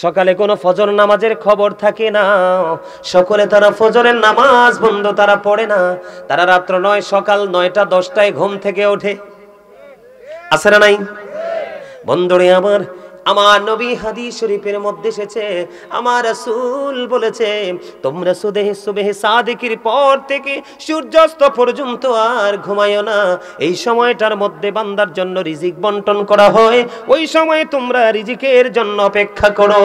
সকালে কোনো ফজর নামাজের খবর থাকে না। সকলে তারা ফজরের নামাজ বন্ধ, তারা পড়ে না। তারা রাত্র 9 সকাল 9টা 10টায় ঘুম থেকে ওঠে। আছে না নাই? বন্ধুরে আমার নবী হাদিস শরীফের মধ্যে এসেছে, আমার রাসূল বলেছে, তোমরা সুবহে সাদিকের পর থেকে সূর্যাস্ত পর্যন্ত আর ঘুমায়ো না। এই সময়টার মধ্যে বান্দার জন্য রিজিক বন্টন করা হয়। ওই সময় তোমরা রিজিকের জন্য অপেক্ষা করো।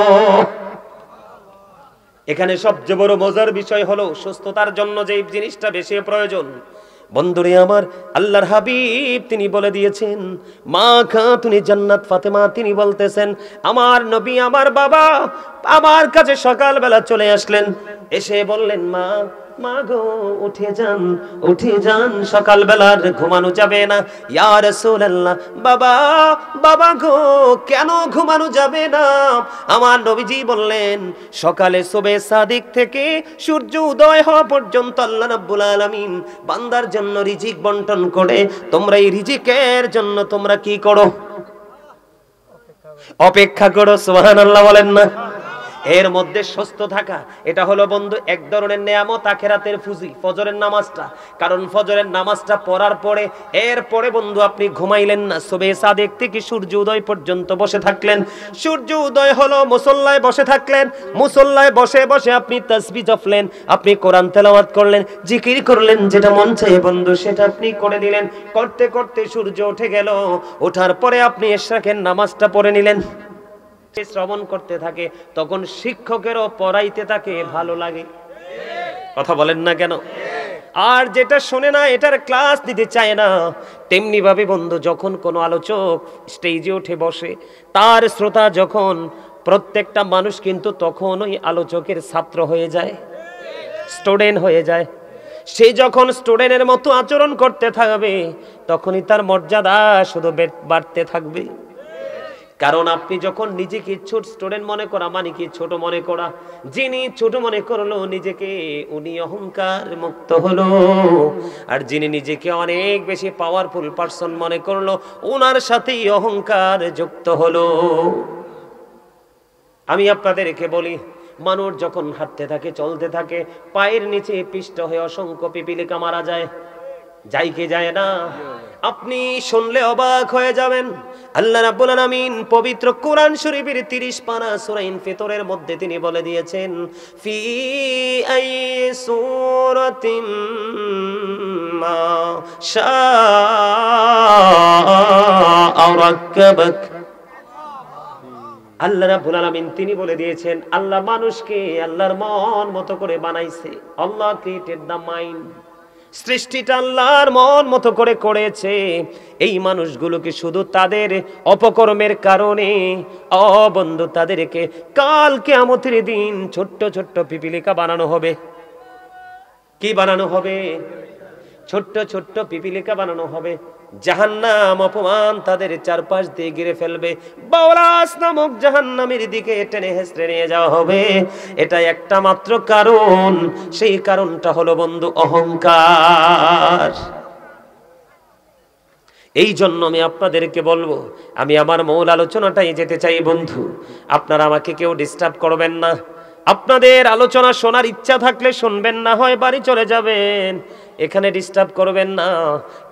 এখানে সবচেয়ে বড় মজার বিষয় হলো সুস্থতার জন্য যে জিনিসটা বেশি প্রয়োজন। বন্ধুরে আমার, আল্লাহর হাবিব তিনি বলে দিয়েছেন, মা খাতুনে জান্নাত ফাতেমা তিনি বলতেছেন, আমার নবী আমার বাবা আমার কাছে সকালবেলা চলে আসলেন, এসে বললেন, মা গো উঠে যান, সকালবেলার ঘুমানো যাবে না। ইয়া রাসূলুল্লাহ, বাবা গো কেন ঘুমানো যাবে না? আমার নবীজি বললেন, সকালে সুবহে সাদিক থেকে সূর্য উদয় হওয়া পর্যন্ত আল্লাহ রাব্বুল আলামিন বান্দার জন্য রিজিক বন্টন করে। তোমরা এই রিজিকের জন্য তোমরা কি করো? অপেক্ষা করো। সুবহানাল্লাহ বলেন না? এর মধ্যে সুস্থ থাকা, এটা হলো বন্ধু এক ধরনের নেয়ামত, আখিরাতের পুঁজি, ফজরের নামাজটা। কারণ ফজরের নামাজটা পড়ার পরে এরপরে বন্ধু আপনি ঘুমাইলেন না, সুবহে সাদিক থেকে সূর্য উদয় পর্যন্ত বসে থাকলেন। সূর্য উদয় হলো, মুসল্লায় বসে থাকলেন, মুসল্লায় বসে বসে আপনি তাসবিহ জপলেন, আপনি কোরআন তেলাওয়াত করলেন, জিকির করলেন, যেটা মন চায় বন্ধু সেটা আপনি করে দিলেন। করতে করতে সূর্য উঠে গেল, ওঠার পরে আপনি ইশরাকের নামাজটা পড়ে নিলেন। শ্রবণ করতে থাকে, তখন শিক্ষকেরও পড়াইতে তাকে ভালো লাগে। কথা বলেন না কেন? আর যেটা শোনে না এটার ক্লাস দিতে চায় না। তেমনি ভাবে বন্ধু, যখন কোনো আলোচক স্টেজে উঠে বসে, তার শ্রোতা যখন প্রত্যেকটা মানুষ কিন্তু তখন ওই আলোচকের ছাত্র হয়ে যায়, স্টুডেন্ট হয়ে যায়। সে যখন স্টুডেন্টের মতো আচরণ করতে থাকবে, তখনই তার মর্যাদা শুধু বাড়তে থাকবে। কারণ আপনি যখন নিজেকে ছোট স্টুডেন্ট মনে করা মানে কি ছোট মনে করা। যিনি ছোট মনে করলো নিজেকে, উনি অহংকার মুক্ত হলো। আর যিনি নিজেকে অনেক বেশি পাওয়ারফুল পারসন মনে করলো, ওনার সাথেই অহংকার যুক্ত হলো। আমি আপনাদেরকে বলি, মানুষ যখন হাঁটতে থাকে, চলতে থাকে, পায়ের নিচে পিষ্ট হয়ে অসংখ্য পিপিলিকা মারা যায়, যাই কি যায় না? আপনি শুনলে অবাক হয়ে যাবেন। আল্লাহ রাব্বুল আলামিন পবিত্র কোরআন শরীফের 30 পারা সূরা ইনফিতরের মধ্যে তিনি বলে দিয়েছেন, ফি আই সূরাতিম মা শাআ রাক্কাবাক। আল্লাহ রাব্বুল আলামিন তিনি বলে দিয়েছেন, আল্লাহ মানুষকে আল্লাহর মন মতো করে বানাইছে। আল্লাহ ক্রিয়েটেড দ্য মাইন্ড। সৃষ্টিটা আল্লাহর মন মতো করে করেছে। এই মানুষগুলোকে শুধু তাদের অপকর্মের কারণে বন্ধু তাদেরকে কাল কিয়ামতের দিন ছোট্ট ছোট্ট পিপিলিকা বানানো হবে। কি বানানো হবে? ছোট্ট ছোট্ট পিপিলিকা বানানো হবে। জাহান্নাম অপমান তাদের চারপাশ দিয়ে ঘিরে ফেলবে। বাওলাস নামক জাহান্নামের দিকে টেনে হেঁচড়ে নিয়ে যাওয়া হবে। এটা একটা মাত্র কারণ, সেই কারণটা হলো বন্ধু অহংকার। এই জন্য আমি আপনাদেরকে বলবো, আমি আমার মূল আলোচনাটাই যেতে চাই বন্ধু। আপনারা আমাকে কেউ ডিস্টার্ব করবেন না। আপনাদের আলোচনা শোনার ইচ্ছা থাকলে শুনবেন, না হয় বাড়ি চলে যাবেন। এখানে ডিস্টার্ব করবেন না,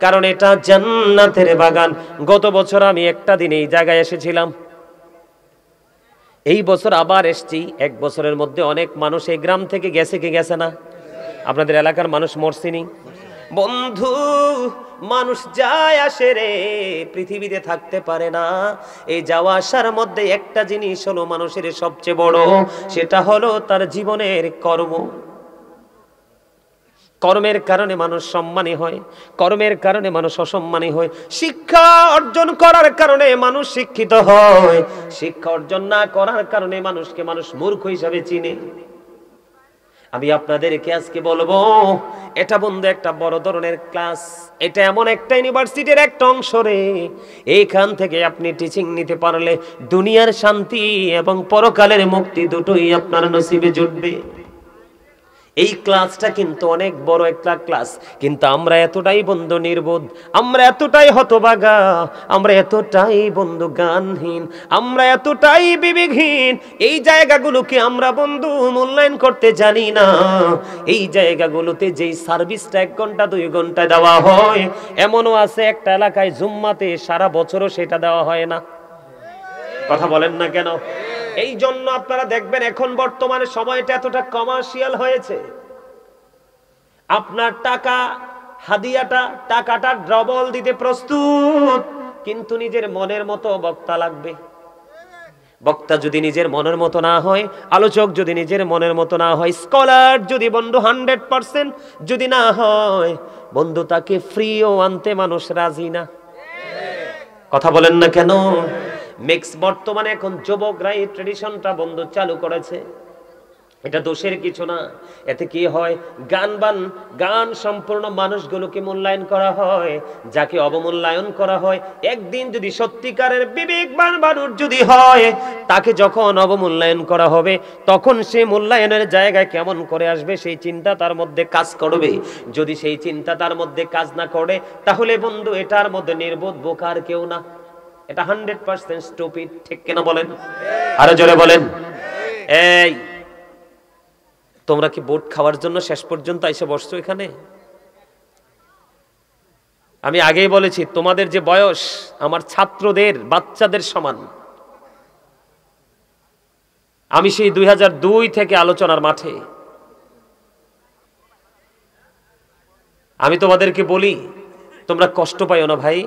কারণ এটা জান্নাতের বাগান। গত বছর আমি একটা দিন এই জায়গায় এসেছিলাম, এই বছর আবার এসেছি। এক বছরের মধ্যে অনেক মানুষ এই গ্রাম থেকে গেছে কি গেছে না? আপনাদের এলাকার মানুষ মরছিনি বন্ধু? মানুষ যায় আসে রে, পৃথিবীতে থাকতে পারে না। এই যাওয়া আসার মধ্যে একটা জিনিস হলো মানুষের সবচেয়ে বড়, সেটা হলো তার জীবনের কর্ম। কর্মের কারণে মানুষ সম্মানী হয়, কর্মের কারণে মানুষ অসম্মানী হয়। শিক্ষা অর্জন করার কারণে মানুষ শিক্ষিত হয়, শিক্ষা অর্জন না করার কারণে মানুষকে মানুষ মূর্খ হিসাবে চিনে। আমি আপনাদেরকে আজকে বলবো, এটা বন্ধু একটা বড় ধরনের ক্লাস। এটা এমন একটা ইউনিভার্সিটির একটা অংশ রে। এইখান থেকে আপনি টিচিং নিতে পারলে দুনিয়ার শান্তি এবং পরকালের মুক্তি দুটোই আপনার নসিবে জুটবে। এই ক্লাসটা কিন্তু অনেক বড় একটা ক্লাস, কিন্তু আমরা এতটাই বন্ধু নির্বোধ, আমরা এতটাই হতভাগা, আমরা এতটাই বন্ধু জ্ঞানহীন, আমরা এতটাই বিবেকহীন, এই জায়গাগুলোকে আমরা বন্ধু মূল্যায়ন করতে জানি না। এই জায়গাগুলোতে যেই সার্ভিসটা 1 ঘন্টা 2 ঘন্টা দেওয়া হয়, এমনও আছে একটা এলাকায় জুম্মাতে সারা বছরও সেটা দেওয়া হয় না। কথা বলেন না কেন? এই জন্য আপনারা দেখবেন এখন বর্তমানে সময়টা এতটা কমার্শিয়াল হয়েছে। আপনার টাকা হাদিয়াটা টাকাটা ডবল দিতে প্রস্তুত, কিন্তু নিজের মনের মতো বক্তা লাগবে। বক্তা যদি নিজের মনের মতো না হয়, আলোচক যদি নিজের মনের মতো না হয়, স্কলার যদি বন্ধু 100% যদি না হয়, বন্ধু তাকে ফ্রিও আনতে মানুষ রাজি না। কথা বলেন না কেন? মিক্স বর্তমানে এখন যুবকরা এই ট্রেডিশনটা বন্ধু চালু করেছে। এটা দোষের কিছু না। এতে কি হয়, গান সম্পূর্ণ মানুষগুলোকে মূল্যায়ন করা হয়, যাকে অবমূল্যায়ন করা হয়। একদিন যদি সত্যিকারের বিবেকবান মানুষ যদি হয়, তাকে যখন অবমূল্যায়ন করা হবে, তখন সে মূল্যায়নের জায়গায় কেমন করে আসবে সেই চিন্তা তার মধ্যে কাজ করবে। যদি সেই চিন্তা তার মধ্যে কাজ না করে, তাহলে বন্ধু এটার মধ্যে নির্বোধ বোকার কেউ না, এটা 100% স্টুপিড। ঠিক কিনা বলেন? আরো জোরে বলেন। এই তোমরা কি বোট খাওয়ার জন্য শেষ পর্যন্ত এসে বসছো এখানে? আমি আগেই বলেছি, তোমাদের যে বয়স আমার ছাত্রদের বাচ্চাদের সমান। আমি সেই 2002 থেকে আলোচনার মাঠে। আমি তোমাদেরকে বলি, তোমরা কষ্ট পাইও না ভাই।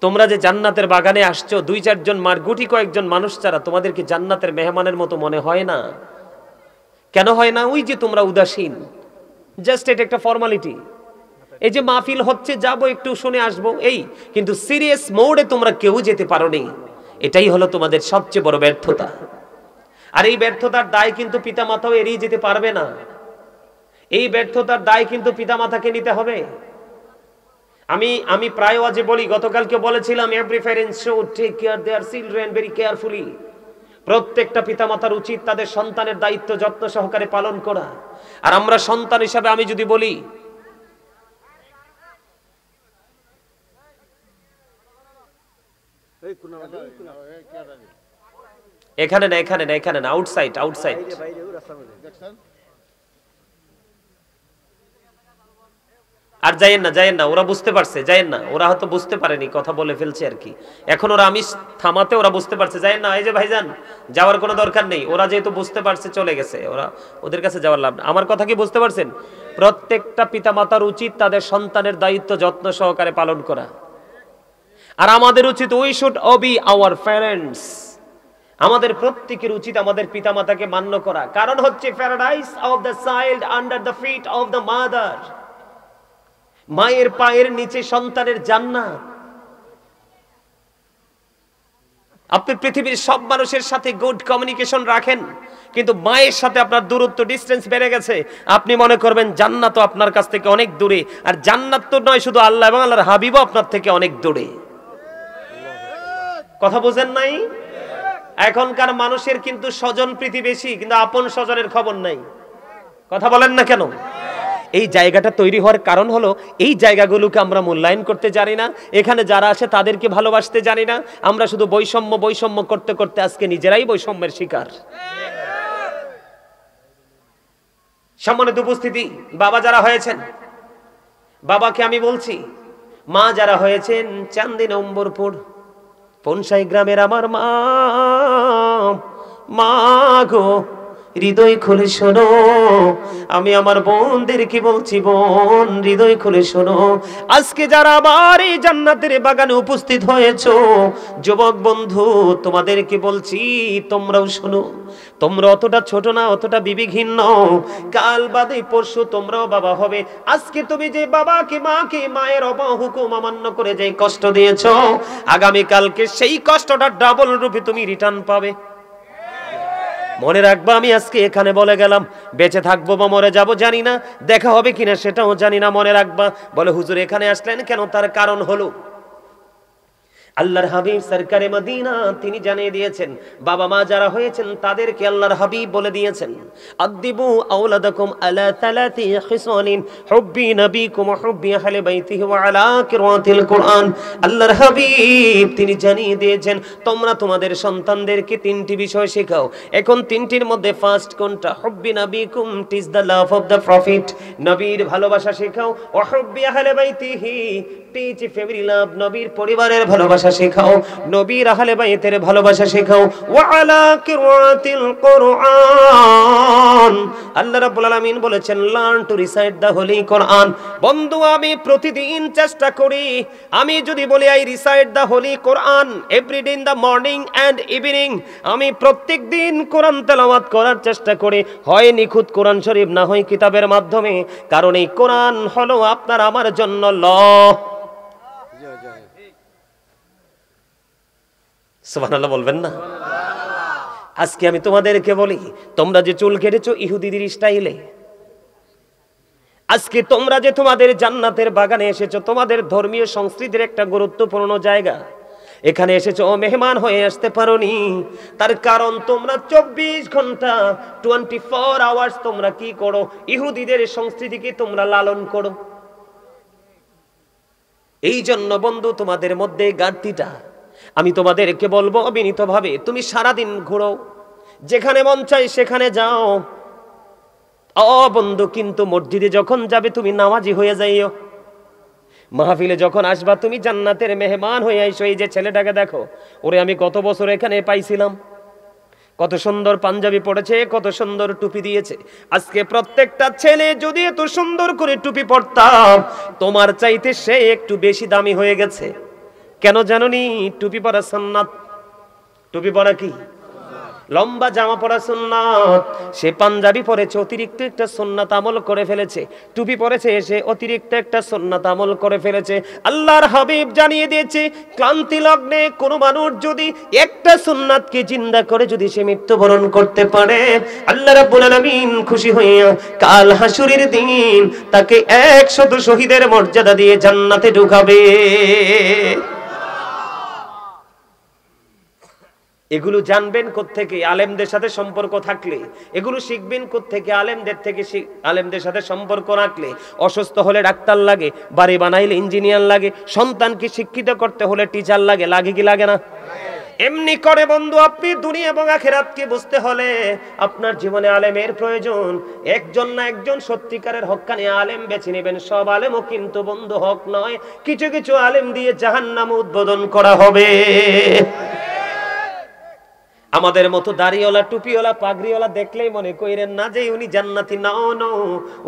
তোমরা যে জান্নাতের বাগানে আসছো, 2-4 জন গুটি কয়েকজন মানুষ ছাড়া তোমাদেরকে জান্নাতের মেহমানের মতো মনে হয় না। কেন হয় না? ওই যে তোমরা উদাসীন, জাস্ট এটা একটা ফর্মালিটি। এই যে মাহফিল হচ্ছে, যাবো একটু শুনে আসবো, এই, কিন্তু সিরিয়াস মোডে তোমরা কেউ যেতে পারোনি। এটাই হলো তোমাদের সবচেয়ে বড় ব্যর্থতা। আর এই ব্যর্থতার দায় কিন্তু পিতামাতাও এড়িয়ে যেতে পারবে না। এই ব্যর্থতার দায় কিন্তু পিতামাতাকে নিতে হবে। আমি প্রায় আজ বলি, গতকালকে বলেছিলাম, every parents should take care their children very carefully. প্রত্যেকটা পিতামাতার উচিত তাদের সন্তানের দায়িত্ব যত্ন সহকারে পালন করা। আর আমরা সন্তান হিসাবে আমি যদি বলি, এখানে না, আউটসাইড। আর যাইয়েন না, ওরা বুঝতে পারছে, যাইয়েন না, ওরা হয়তো বুঝতে পারেনি, কথা বলে ফেলছে আর কি। এখন ওরা আমি থামাতে ওরা বুঝতে পারছে, যাইয়েন না। এই যে ভাইজান, যাওয়ার কোনো দরকার নেই, ওরা যেহেতু বুঝতে পারছে চলে গেছে, ওদের কাছে যাওয়ার লাভ না। আমার কথা কি বুঝতে পারছেন? প্রত্যেকটা পিতামাতার উচিত তাদের সন্তানের দায়িত্ব যত্ন সহকারে পালন করা। আর আমাদের উচিত, we should obey our parents. আমাদের প্রত্যেকের উচিত আমাদের পিতামাতাকে মান্য করা। কারণ হচ্ছে, paradise of the child under the feet of the mother. মায়ের পায়ের নিচে সন্তানের জান্নাত। আপনি পৃথিবীর সব মানুষের সাথে গুড কমিউনিকেশন রাখেন, কিন্তু মায়ের সাথে আপনার দূরত্ব, ডিস্টেন্স বেড়ে গেছে, আপনি মনে করবেন জান্নাত আপনার কাছ থেকে অনেক দূরে। আর জান্নাত তো নয়, শুধু আল্লাহ এবং আল্লাহর হাবিবও আপনার থেকে অনেক দূরে। কথা বোঝেন নাই? এখনকার মানুষের কিন্তু স্বজন প্রীতি বেশি, কিন্তু আপন স্বজনের খবর নাই। কথা বলেন না কেন? এই জায়গাটা তৈরি হওয়ার কারণ হলো, এই জায়গাগুলোকে আমরা মূল্যায়ন করতে জানি না। এখানে যারা আসে তাদেরকে ভালোবাসতে জানি না। আমরা শুধু বৈষম্য করতে করতে আজকে নিজেরাই বৈষম্যের শিকার। সম্মানিত উপস্থিতি, বাবা যারা হয়েছেন, বাবাকে আমি বলছি, মা যারা হয়েছেন চান্দি নম্বরপুর পনসাই গ্রামের আমার মা গো, হৃদয় খুলে শোনো। আমি আমার বোনদেরকে বলছি, বোন হৃদয় খুলে শোনো। আজকে যারা আবার এই জান্নাতের বাগানে উপস্থিত হয়েছো, যুবক বন্ধু, তোমাদেরকে বলছি, তোমরাও শোনো। তোমরা অতটা ছোট না, অতটা বিবেকহীন নও। কাল বাদে পরশু তোমরাও বাবা হবে। আজকে তুমি যে বাবাকে, মাকে, মায়ের হুকুম অমান্য করে যে কষ্ট দিয়েছো, আগামী কালকে সেই কষ্টটা ডাবল রূপে তুমি রিটার্ন পাবে। মনে রাখবা, আমি আজকে এখানে বলে গেলাম, বেঁচে থাকবো বা মরে যাবো জানি না, দেখা হবে কিনা সেটাও জানি না। মনে রাখবা, বলে হুজুর এখানে আসলেন কেন? তার কারণ হলো, আল্লাহর হাবিব সরকারে মদিনা তিনি জানিয়ে দিয়েছেন, বাবা মা যারা হয়েছেন তাদেরকে আল্লাহর হাবিব বলে দিয়েছেন, আদিবু আওলাদাকুম আলা তালাতি খিসালিন হুব্বি নবীকুম ওয়া হুব্বি আহলি বাইতিহি ওয়া আলা কিরাতিল কুরআন। আল্লাহর হাবিব তিনি জানিয়ে দিয়েছেন, তোমরা তোমাদের সন্তানদেরকে তিনটি বিষয় শেখাও। এখন তিনটির মধ্যে ফার্স্ট কোনটা? হুব্বি নবীকুম, teach the love of the prophet, নবীর ভালোবাসা শেখাও। ওয়া হুব্বি আহলি বাইতিহি, টিচ ফ্যামিলি লাভ, নবীর পরিবারের ভালোবাসা শেখাও, নবীর আহলে বাইতের ভালোবাসা শেখাও। ওয়া আলা কিরাতিল কুরআন, আল্লাহ রাব্বুল আলামিন বলেছেন learn to recite the holy Quran. বন্ধু আমি প্রতিদিন চেষ্টা করি, আমি যদি বলি I recite the holy Quran everyday in the morning and evening, আমি প্রত্যেক দিন কোরআন তেলাওয়াত করার চেষ্টা করি, হয় নিখুঁত কোরআন শরীফ না হয় কিতাবের মাধ্যমে, কারণ এই কোরআন হলো আপনার আমার জন্য ল। সুবহানাল্লাহ বলবেন না? আজকে আমি তোমাদেরকে বলি, তোমরা যে চুল কেটেছো ইহুদিদের স্টাইলে, আজকে তোমরা যে তোমাদের জান্নাতের বাগানে এসেছো, তোমাদের ধর্মীয় সংস্কৃতির একটা গুরুত্বপূর্ণ জায়গা, এখানে এসেছো মেহমান হয়ে আসতে পারোনি। তার কারণ তোমরা 24 ঘন্টা 24 আওয়ার্স তোমরা কি করো? ইহুদিদের সংস্কৃতিকে তোমরা লালন করো। এই জন্য বন্ধু তোমাদের মধ্যে ঘাটতিটা, আমি তোমাদেরকে বলবো অবিনীতভাবে, তুমি সারাদিন ঘুরো, যেখানে মন চাই সেখানে যাও বন্ধু, কিন্তু মসজিদে যখন যাবে তুমি নামাজি হয়ে যাইও। মাহফিলে যখন আসবা তুমি জান্নাতের মেহমান হয়ে আইসো। এই যে ছেলেটাকে দেখো, ওরে আমি কত বছর এখানে পাইছিলাম, কত সুন্দর পাঞ্জাবি পড়েছে, কত সুন্দর টুপি দিয়েছে। আজকে প্রত্যেকটা ছেলে যদি এত সুন্দর করে টুপি পরতাম, তোমার চাইতে সে একটু বেশি দামি হয়ে গেছে। কেন জানোনি? টুপি পরা সুন্নাত। টুপি পরা কি? লম্বা জামা পরা সুন্নাত। সে পাঞ্জাবি পরেছে, অতিরিক্ত একটা সুন্নাত আমল করে ফেলেছে। টুপি পরেছে, সে অতিরিক্ত একটা সুন্নাত আমল করে ফেলেছে। আল্লাহর হাবিব জানিয়ে দিয়েছে, ক্লান্তি লগ্নে কোনো মানুষ যদি একটা সুন্নাতকে জিন্দা করে যদি সে মৃত্যুবরণ করতে পারে, আল্লাহ রাব্বুল আলামিন খুশি হইয়া কাল হাসুরের দিন তাকে 100 শহীদের মর্যাদা দিয়ে জান্নাতে ঢুকাবে। এগুলো জানবেন কোত্থেকে? আলেমদের সাথে সম্পর্ক থাকলে। এগুলো শিখবেন কোত্থেকে? আলেমদের থেকে। আলেমদের সাথে সম্পর্ক রাখলে। অসুস্থ হলে ডাক্তার লাগে, বাড়ি বানাইলে ইঞ্জিনিয়ার লাগে, সন্তানকে শিক্ষিত করতে হলে টিচার লাগে। লাগে কি লাগে না? এমনি করে বন্ধু আপনি দুনিয়া এবং আখিরাতকে বুঝতে হলে আপনার জীবনে আলেমের প্রয়োজন। একজন না একজন সত্যিকারের হক্কানি আলেম বেছে নেবেন। সব আলেমও কিন্তু বন্ধু হক নয়, কিছু কিছু আলেম দিয়ে জাহান্নাম উদ্বোধন করা হবে। আমাদের মতো দাড়িওয়ালা, টুপিওয়ালা, পাগড়িওয়ালা দেখলেই মনে করেন না যে উনি জান্নাতি। না,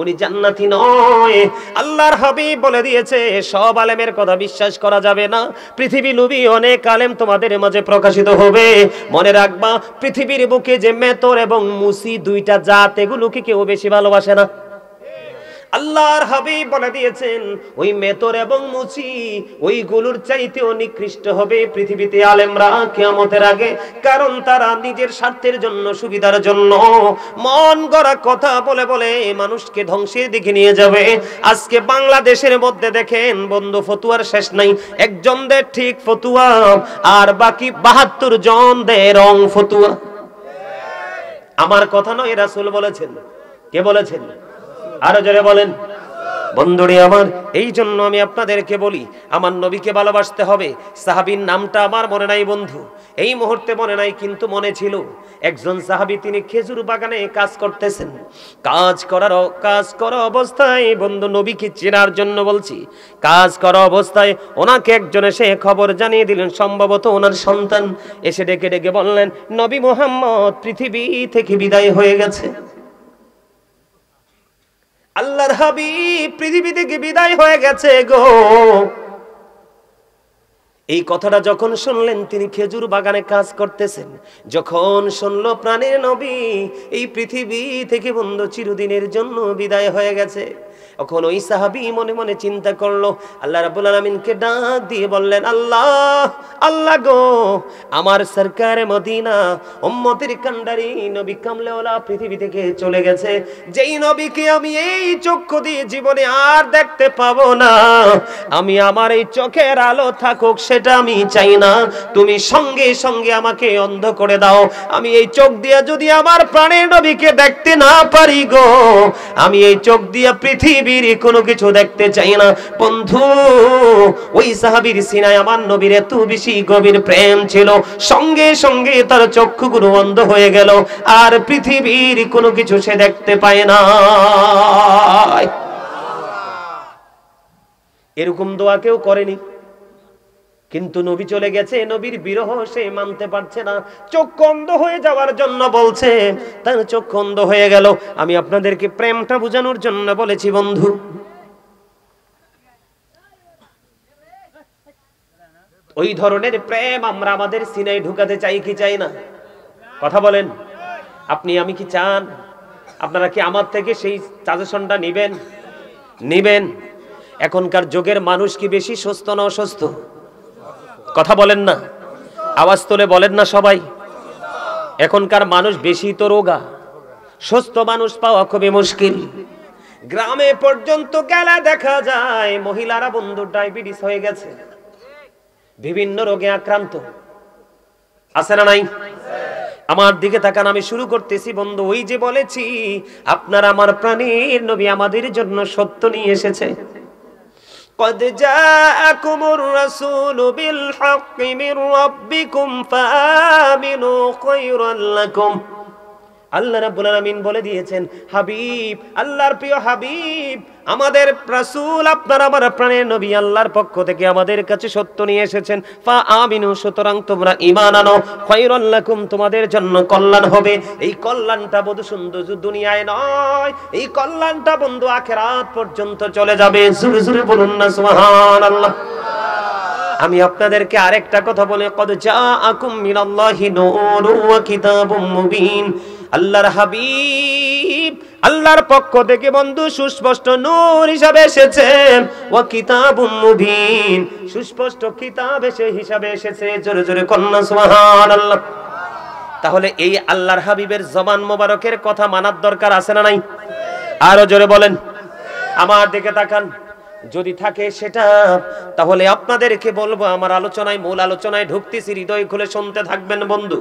উনি জান্নাতি নয়। আল্লাহর হাবিব বলে দিয়েছে সব আলেমের কথা বিশ্বাস করা যাবে না। পৃথিবী লুবি অনেক আলেম তোমাদের মাঝে প্রকাশিত হবে। মনে রাখবা, পৃথিবীর বুকে যে মেতর এবং মুসি দুইটা জাত, এগুলোকে কেউ বেশি ভালোবাসে না। আল্লাহর হাবিব বলে দিয়েছেন ওই মেতর এবং মুচি ওইগুলোর চাইতেও নিকৃষ্ট হবে পৃথিবীতে আলেমরা কিয়ামতের আগে। কারণ তারা নিজের স্বার্থের জন্য, সুবিধার জন্য মন গড়া কথা বলে বলে মানুষকে ধ্বংসের দিকে নিয়ে যাবে। আজকে বাংলাদেশের মধ্যে দেখেন বন্ধু, ফতুয়ার শেষ নাই। একজন দেয় ঠিক ফতুয়া আর বাকি 72 জন দেয় রং ফতুয়া। আমার কথা নয়, রাসূল বলেছেন। কে বলেছেন? আরো জোরে বলেন। বন্ধুরে আমার, এই জন্য আমি আপনাদেরকে বলি, আমার নবীকে ভালোবাসতে হবে। সাহাবীর নামটা আমার মনে নাই বন্ধু, এই মুহূর্তে মনে নাই, কিন্তু মনে ছিল। একজন সাহাবী, তিনি খেজুর বাগানে কাজ করতেছেন। কাজ করা অবস্থায় বন্ধু, নবীকে চেনার জন্য বলছি, কাজ করা অবস্থায় ওনাকে একজন এসে খবর জানিয়ে দিলেন, সম্ভবত ওনার সন্তান। এসে ডেকে ডেকে বললেন, নবী মুহাম্মদ পৃথিবী থেকে বিদায় হয়ে গেছে। আল্লাহর হাবিব পৃথিবী থেকে বিদায় হয়ে গেছে গো। এই কথাটা যখন শুনলেন, তিনি খেজুর বাগানে কাজ করতেছেন, যখন শুনলো প্রাণের নবী এই পৃথিবী থেকে বন্ধু চিরদিনের জন্য বিদায় হয়ে গেছে, তখন ওই সাহাবী মনে মনে চিন্তা করলো, আল্লাহ রাব্বুল আলামিনকে ডাক দিয়ে বললেন, আল্লাহ গো, আমার সরকারে মদিনা উম্মতের কান্ডারি নবী কামলেওয়ালা পৃথিবী থেকে চলে গেছে। যেই নবীকে আমি এই চক্ষু দিয়ে জীবনে আর দেখতে পাবো না, আমি আমার এই চোখের আলো থাকুক সে সেটা আমি চাই না, তুমি সঙ্গে সঙ্গে আমাকে অন্ধ করে দাও। আমি এই চোখ দিয়ে যদি আমার প্রাণের নবীকে দেখতে না পারি গো, আমি এই চোখ দিয়ে পৃথিবীর কোনো কিছু দেখতে চাই না। বন্ধু, ওই সাহাবীর সিনায় আমার নবীর এত বেশি গভীর প্রেম ছিল, সঙ্গে সঙ্গে তার চক্ষুগুলো অন্ধ হয়ে গেল, আর পৃথিবীর কোনো কিছু সে দেখতে পায় না। এরকম দোয়া কেউ করেনি, কিন্তু নবী চলে গেছে, নবীর বিরহ সে মানতে পারছে না, চোখ অন্ধ হয়ে যাওয়ার জন্য বলছে, তার চোখ অন্ধ হয়ে গেল। আমি আপনাদেরকে প্রেমটা বোঝানোর জন্য বলেছি বন্ধু। ওই ধরনের প্রেম আমরা আমাদের সিনায় ঢুকাতে চাই কি চাই না? কথা বলেন, আপনি আমি কি চান? আপনারা কি আমার থেকে সেই সাজেশনটা নিবেন? এখনকার যুগের মানুষ কি বেশি সুস্থ না অসুস্থ? কথা বলেন না, আওয়াজ তুলে বলেন না সবাই। এখনকার মানুষ বেশি তো রোগা, সুস্থ মানুষ পাওয়া খুবই মুশকিল। গ্রামে পর্যন্ত গেলে দেখা যায় মহিলারা বন্ধু ডায়াবেটিস হয়ে গেছে, বিভিন্ন রোগে আক্রান্ত। আছে না নাই? আমার দিকে তাকান, আমি শুরু করতেছি বন্ধু। ওই যে বলেছি আপনার আমার প্রাণের নবী আমাদের জন্য সত্য নিয়ে এসেছে। قد جاءكم الرسول بالحق من ربكم فآمنوا خيرا لكم। আল্লাহ রাব্বুল আলামিন বলে দিয়েছেন, হাবিব, আল্লাহর প্রিয় হাবিব, আমাদের রাসূল আপনার আমার প্রাণের নবী আল্লাহর পক্ষ থেকে আমাদের কাছে সত্য নিয়ে এসেছেন। ফা আমিনু, সুতরাং তোমরা ঈমান আনো, খায়রুল লাকুম, তোমাদের জন্য কল্যাণ হবে। এই কল্যাণটা বধু সুন্দর দুনিয়ায় নয়, এই কল্যাণটা বন্ধু আখিরাত পর্যন্ত চলে যাবে। জোরে জোরে বলুন না সুবহানাল্লাহ। আমি আপনাদেরকে আরেকটা কথা বলে, কদ জাআকুম মিনাল্লাহি নূরুন ওয়া কিতাবুম মুবিন। আল্লাহর হাবিব আল্লাহর পক্ষ থেকে বন্ধু সুস্পষ্ট নূর হিসাবে এসেছেন, ওয়া কিতাবুম মুবিন, সুস্পষ্ট কিতাব হিসাবে এসেছে। জোরে জোরে কন্না সুবহানাল্লাহ। তাহলে এই আল্লাহর হাবিবের জবান মোবারকের কথা মানার দরকার আছে না নাই? আরো জোরে বলেন, আমার দিকে তাকান। যদি থাকে সেটা, তাহলে আপনাদেরকে বলবো, আমার আলোচনায় মূল আলোচনায় ঢুকতেছি, হৃদয় খুলে শুনতে থাকবেন বন্ধু।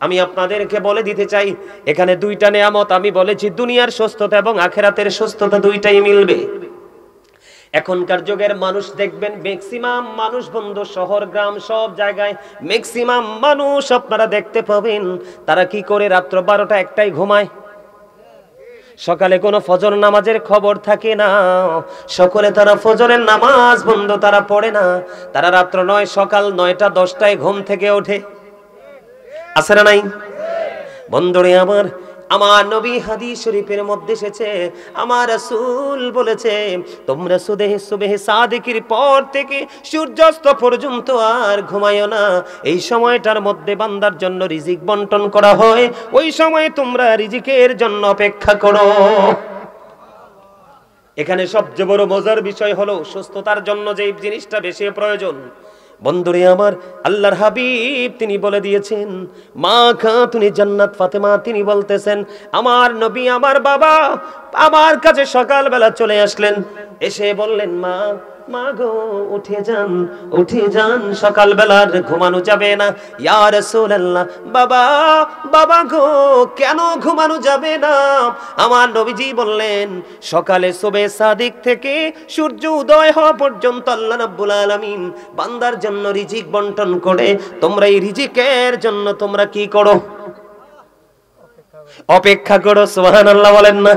আমি আপনাদেরকে বলে দিতে চাই, এখানে দুইটা নেয়ামত আমি বলেছি, দুনিয়ার সুস্থতা এবং আখিরাতের সুস্থতা দুইটাই মিলবে। এখনকার যুগের মানুষ দেখবেন, ম্যাক্সিমাম মানুষ বন্ধু, শহর গ্রাম সব জায়গায় ম্যাক্সিমাম মানুষ আপনারা দেখতে পাবেন, তারা কি করে রাত্র 12টা 1টায় ঘুমায়। সকালে কোনো ফজর নামাজের খবর থাকে না, সকলে তারা ফজরের নামাজ বন্ধু তারা পড়ে না, তারা রাত্র 9 সকাল 9টা 10টায় ঘুম থেকে ওঠে। আছে না নাই বন্ধুরে আমার? আমার নবী হাদিস শরীফের মধ্যে এসেছে, আমার রাসূল বলেছে, তোমরা সুবহে সাদিকের পর থেকে সূর্যাস্ত পর্যন্ত আর ঘুমায়ো না। এই সময়টার মধ্যে বান্দার জন্য রিজিক বন্টন করা হয়, ওই সময় তোমরা রিজিকের জন্য অপেক্ষা করো। এখানে সবচেয়ে বড় মজার বিষয় হলো সুস্থতার জন্য যে জিনিসটা বেশি প্রয়োজন। বন্ধুরে আমার, আল্লাহর হাবিব তিনি বলে দিয়েছেন, মা খাতুনে জান্নাত ফাতেমা তিনি বলতেছেন, আমার নবী আমার বাবা আমার কাছে সকালবেলা চলে আসলেন, এসে বললেন, মা গো উঠে যান, সকালবেলার ঘুমানো যাবে না। ইয়া রাসূলুল্লাহ, বাবা গো, কেন ঘুমানো যাবে না? আমার নবীজি বললেন, সকালে সুবহে সাদিক থেকে সূর্য উদয় হওয়া পর্যন্ত আল্লাহ রাব্বুল আলামিন বান্দার জন্য রিজিক বন্টন করে। তোমরা এই রিজিকের জন্য তোমরা কি করো? অপেক্ষা করো। সুবহানাল্লাহ বলেন না?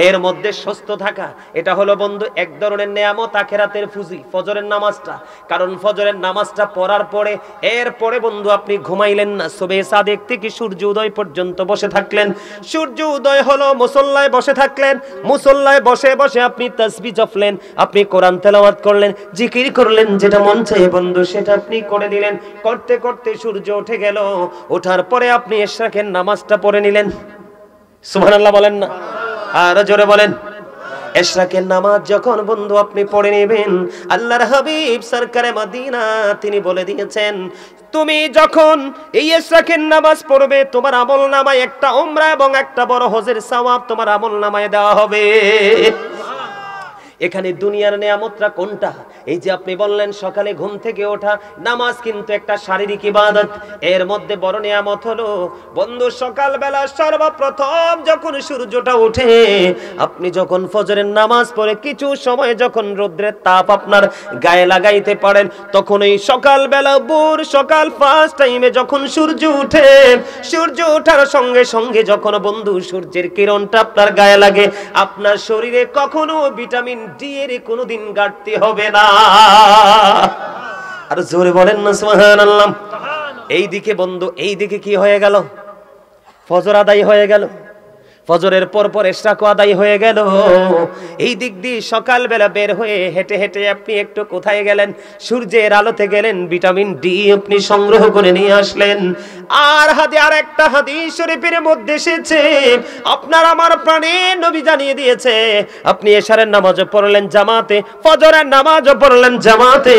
এর মধ্যে সুস্থ থাকা, এটা হলো বন্ধু এক ধরনের নেয়ামত, আখিরাতের পুঁজি, ফজরের নামাজটা। কারণ ফজরের নামাজটা পড়ার পরে এরপরে বন্ধু আপনি ঘুমাইলেন না, সুবহে সাদিক থেকে সূর্য উদয় পর্যন্ত বসে থাকলেন। সূর্য উদয় হলো, মুসল্লায় বসে থাকলেন, মুসল্লায় বসে বসে আপনি তাসবিহ জপলেন, আপনি কোরআন তেলাওয়াত করলেন, জিকির করলেন, যেটা মন চায় বন্ধু সেটা আপনি করে দিলেন। করতে করতে সূর্য উঠে গেল, ওঠার পরে আপনি ইশরাকের নামাজটা পড়ে নিলেন। সুবহানাল্লাহ বলেন না? আর জোরে বলেন। ইশরাকের নামাজ যখন বন্ধু আপনি পড়ে নেবেন, আল্লাহর হাবিব সরকারে মদিনা তিনি বলে দিয়েছেন, তুমি যখন এই ইশরাকের নামাজ পড়বে, তোমার আমলনামায় একটা উমরা এবং একটা বড় হজের সওয়াব তোমার আমলনামায় দেওয়া হবে। এখানে দুনিয়ার নিয়ামতটা কোনটা? এই যে আপনি বললেন সকালে ঘুম থেকে ওঠা, নামাজ কিন্তু একটা শারীরিক ইবাদত। এর মধ্যে বড় নিয়ামত হলো বন্ধু সকালবেলা সর্বপ্রথম যখন সূর্যটা ওঠে, আপনি যখন ফজরের নামাজ পড়ে কিছু সময় যখন রোদ্রের তাপ আপনার গায়ে লাগাইতে পারেন, তখন এই সকালবেলা ভোর সকাল ফার্স্ট টাইমে যখন সূর্য উঠে, সূর্য ওঠার সঙ্গে সঙ্গে যখন বন্ধু সূর্যের কিরণটা আপনার গায়ে লাগে, আপনার শরীরে কখনো ভিটামিন ডি এর কোনোদিন ঘাটতি হবে না। আর জোরে বলেন না সুবহানাল্লাহ। এইদিকে বন্ধু, এইদিকে কি হয়ে গেল? ফজর আদায় হয়ে গেল, ফজরের পর পর ইশরাকও আদায় হয়ে গেল। এই দিক দিয়ে সকালবেলা বের হয়ে হেঁটে হেঁটে আপনি একটু কোথায় গেলেন? সূর্যের আলোতে গেলেন, ভিটামিন ডি আপনি সংগ্রহ করে নিয়ে আসলেন। আর একটা হাদিস শরীফের মধ্যে এসেছে, আপনার আমার প্রাণের নবী জানিয়ে দিয়েছে, আপনি এশারের নামাজও পড়লেন জামাতে, ফজরের নামাজও পড়লেন জামাতে,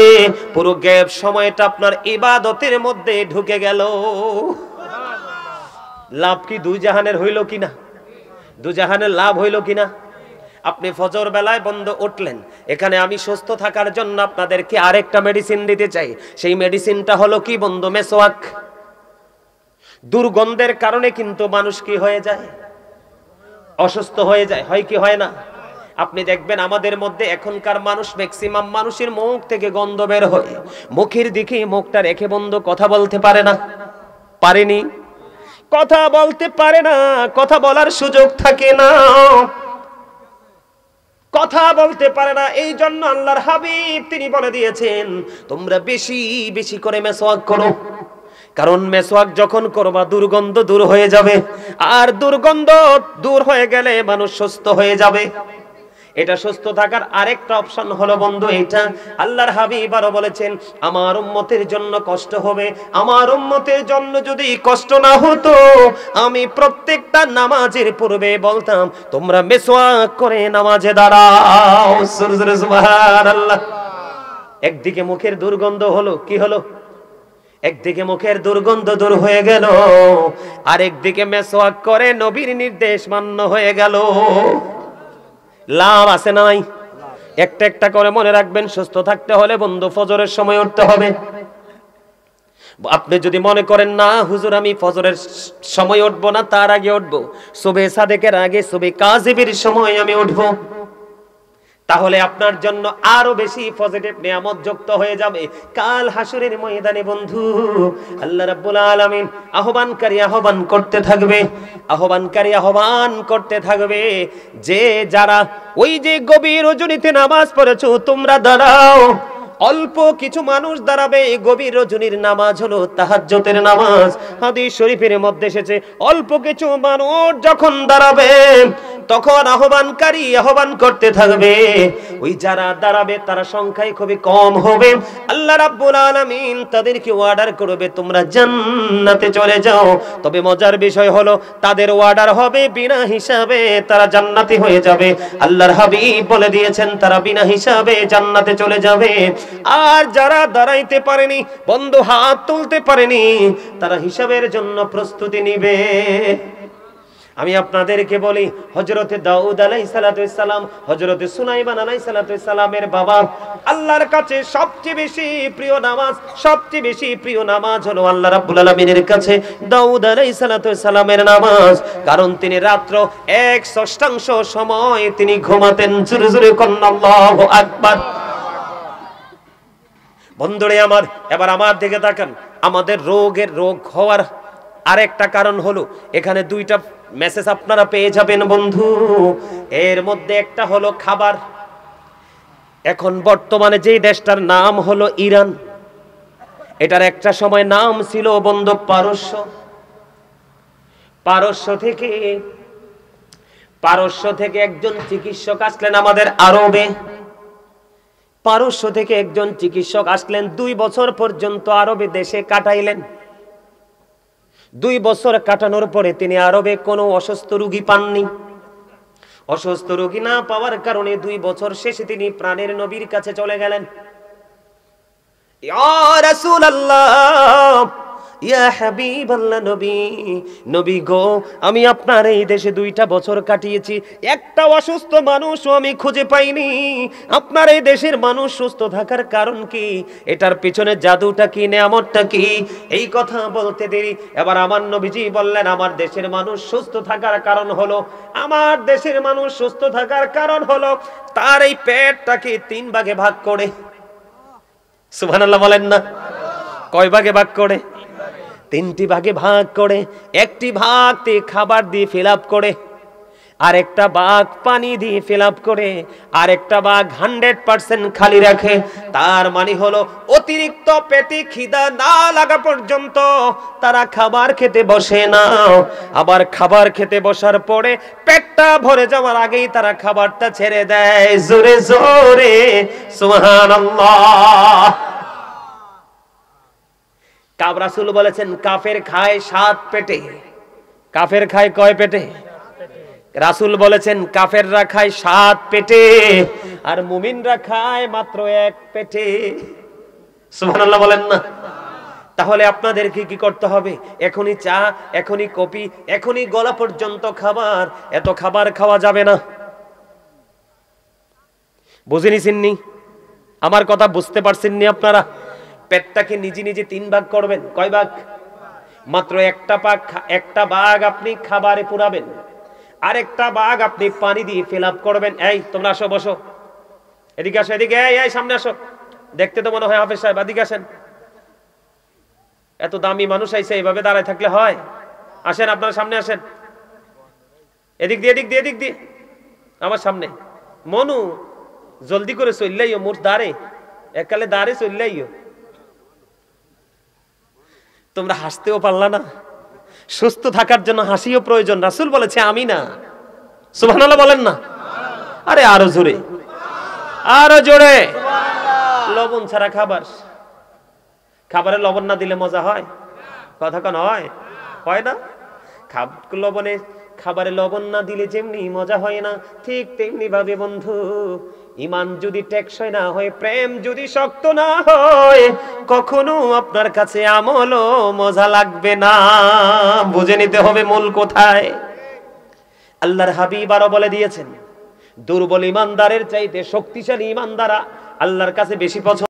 পুরো গ্যাপ সময়টা আপনার ইবাদতের মধ্যে ঢুকে গেল। লাভ কি দুই জাহানের হইল কিনা? দুজাহানের লাভ হইল কিনা? আপনি ফজর বেলায় বন্ধ উঠলেন, এখানে আমি সুস্থ থাকার জন্য আপনাদেরকে আরেকটা মেডিসিন দিতে চাই। সেই মেডিসিনটা হলো কি বন্ধু? মেসওয়াক। দুর্গন্ধের কারণে কিন্তু মানুষ কি হয়ে যায়? অসুস্থ হয়ে যায়, হয় কি হয় না? আপনি দেখবেন আমাদের মধ্যে এখনকার মানুষ, ম্যাক্সিমাম মানুষের মুখ থেকে গন্ধ বের হয়, মুখের দিকে মুখটা রেখে বন্ধু কথা বলতে পারে না, পারেনি, কথা বলতে পারে না, কথা বলার সুযোগ থাকে না, কথা বলতে পারে না। এই জন্য আল্লাহর হাবিব তিনি বলে দিয়েছেন, তোমরা বেশি বেশি করে মেসওয়াক করো, কারণ মেসওয়াক যখন করবা দুর্গন্ধ দূর হয়ে যাবে, আর দুর্গন্ধ দূর হয়ে গেলে মানুষ সুস্থ হয়ে যাবে। এটা সুস্থ থাকার আরেকটা অপশন হলো বন্ধু এটা। আল্লাহর হাবিব আরো বলেছেন, আমার উম্মতের জন্য কষ্ট হবে, আমার উম্মতের জন্য যদি কষ্ট না হতো, আমি প্রত্যেকটা নামাজের পূর্বে বলতাম তোমরা মেসওয়াক করে নামাজে দাঁড়াও। সুবহানাল্লাহ। একদিকে মুখের দুর্গন্ধ হলো, কি হলো? একদিকে মুখের দুর্গন্ধ দূর হয়ে গেল, আরেকদিকে মেসওয়াক করে নবীর নির্দেশ মান্য হয়ে গেল। লাভ আছে নাই? একটা একটা করে মনে রাখবেন, সুস্থ থাকতে হলে বন্ধু ফজরের সময় উঠতে হবে। আপনি যদি মনে করেন না হুজুর আমি ফজরের সময় উঠবো না, তার আগে উঠবো, সুবহে সাদেকের আগে, সুবহে কাযিবের সময় আমি উঠবো, তাহলে আপনার জন্য আরো বেশি পজিটিভ নিয়ামত যুক্ত হয়ে যাবে কাল হাসরের ময়দানে। বন্ধু আল্লাহ রাব্বুল আলামিন আহ্বানকারী আহ্বান করতে থাকবে, আহ্বানকারী আহ্বান করতে থাকবে, যে যারা ওই যে গভীর রজনীতে নামাজ পড়েছো তোমরা দাঁড়াও। অল্প কিছু মানুষ দাঁড়াবে, গভীর রজনীর নামাজ হলো তাহাজ্জুদের নামাজ। হাদিস শরীফের মধ্যে এসেছে, অল্প কিছু মানুষ যখন দাঁড়াবে তখন আহ্বানকারী আহ্বান করতে থাকবে, ওই যারা দাঁড়াবে তারা সংখ্যায় খুবই কম হবে। আল্লাহ রাব্বুল আলামিন তাদেরকে অর্ডার করবে তোমরা জান্নাতে চলে যাও। তবে মজার বিষয় হলো তাদের অর্ডার হবে বিনা হিসাবে, তারা জান্নাতি হয়ে যাবে। আল্লাহর হাবিব বলে দিয়েছেন তারা বিনা হিসাবে জান্নাতে চলে যাবে। আর যারা দাঁড়াইতে পারেনি বন্ধু, হাত তুলতে পারেনি, তারা হিসাবের জন্য প্রস্তুতি নিবে। আমি আপনাদেরকে বলি, হযরতে দাউদ আলাইহিস সালাতু ওয়াস সালাম, হযরতে সুলাইমান আলাইহিস সালাতু ওয়াস সালামের বাবা, আল্লাহর কাছে সবচেয়ে বেশি প্রিয় নামাজ, সবচেয়ে বেশি প্রিয় নামাজ হলো আল্লাহ রাব্বুল আলামিনের কাছে দাউদ আলাইহিস সালাতু ওয়াস সালামের নামাজ। কারণ তিনি রাত্র 1/6 সময় তিনি ঘুমাতেন। জোরে জোরে কোন আল্লাহু আকবার। বন্ধুরে আমার, এবার আমার দিকে তাকান। আমাদের রোগ হওয়ার আরেকটা কারণ হলো, এখানে দুইটা মেসেজ আপনারা পেয়ে যাবেন বন্ধু। এর মধ্যে একটা হলো খাবার। এখন বর্তমানে যেই দেশটার নাম হলো ইরান, এটার একটা সময় নাম ছিল বন্ধু পারস্য। পারস্য থেকে একজন চিকিৎসক আসলেন আমাদের আরবে। পারস্য থেকে একজন চিকিৎসক আসলেন, 2 বছর পর্যন্ত আরবে দেশে কাটাইলেন। 2 বছর কাটানোর পরে তিনি আরবে কোনো অসুস্থ রোগী পাননি। অসুস্থ রোগী না পাওয়ার কারণে 2 বছর শেষে তিনি প্রাণের নবীর কাছে চলে গেলেন। ইয়া রাসূলুল্লাহ, ইয়া হাবিবাল্লাহ, নবী, নবী গো, আমি আপনার এই দেশে 2টা বছর কাটিয়েছি, একটা অসুস্থ মানুষও আমি খুঁজে পাইনি। আপনার এই দেশের মানুষ সুস্থ থাকার কারণ কি? এটার পিছনে জাদুটা কি, নেয়ামতটা কি? এই কথা বলতে দেরি এবার আমার নবীজি বললেন, আমার দেশের মানুষ সুস্থ থাকার কারণ হলো, আমার দেশের মানুষ সুস্থ থাকার কারণ হলো তার এই পেটটাকে 3 ভাগে ভাগ করে। সুবহানাল্লাহ বলেন না? কয় ভাগে ভাগ করে? 3টি ভাগে ভাগ করে। একটি ভাগ তে খাবার দিয়ে ফিল আপ করে, আরেকটা ভাগ পানি দিয়ে ফিল আপ করে, আরেকটা ভাগ 100% খালি রাখে। তার মানে হলো অতিরিক্ত পেটে খিদা না লাগা পর্যন্ত তারা খাবার খেতে বসে না। আবার খাবার খেতে বসার পরে পেটটা ভরে যাওয়ার আগেই তারা খাবারটা ছেড়ে দেয়। জোরে জোরে সুবহানাল্লাহ। রাসূল বলেছেন কাফের খায় 7 পেটে। কাফের খায় কয় পেটে? রাসূল বলেছেন কাফেররা খায় 7 পেটে, আর মুমিনরা খায় মাত্র 1 পেটে। সুবহানাল্লাহ বলেন না? তাহলে আপনাদেরকে কি করতে হবে? এখনই চা, এখনই কফি, এখনই গলা পর্যন্ত খাবার, এত খাবার খাওয়া যাবে না। বুঝে নিছেননি? আমার কথা বুঝতে পারছেননি আপনারা? পেটটাকে নিজে নিজে 3 ভাগ করবেন। কয় ভাগ? মাত্র একটা ভাগ আপনি খাবারে পুরাবেন, আরেকটা ভাগ আপনি পানি দিয়ে ফিল আপ করবেন। এই তোমরা আসো, বসো, এদিকে আসো, এদিকে, এই সামনে আসো। দেখতে তো মনে হয় হাফেজ সাহেব, এদিকে আসেন। এত দামি মানুষ আইছে, এইভাবে দাঁড়ায় থাকলে হয়? আসেন, আপনারা সামনে আসেন। এদিক দিয়ে, এদিক দিয়ে, এদিক দিয়ে, আমার সামনে। মনু জলদি করে চললেইও, মোর দাঁড়ে এককালে দাঁড়ে চললেইও। তোমরা হাসতেও পারলা না? সুস্থ থাকার জন্য হাসিও প্রয়োজন। রাসূল বলেছে আমি না। সুবহানাল্লাহ বলেন না? আরে আরো জোরে, আরো জোরে। লবণ ছাড়া খাবার, খাবারে লবণ না দিলে মজা হয়? কথা কোন হয়? হয় না? লবণে খাবারে লবণ না দিলে যেমনি মজা হয় না, ঠিক তেমনি ভাবে বন্ধু, ঈমান যদি টেকসই না হয়, প্রেম যদি শক্ত না হয়, কখনো আপনার কাছে আমলও মজা লাগবে না। বুঝে নিতে হবে মূল কোথায়। আল্লাহর হাবিব আরো বলে দিয়েছেন, দুর্বল ঈমানদারের চাইতে শক্তিশালী ঈমানদার আল্লাহর কাছে বেশি পছন্দ।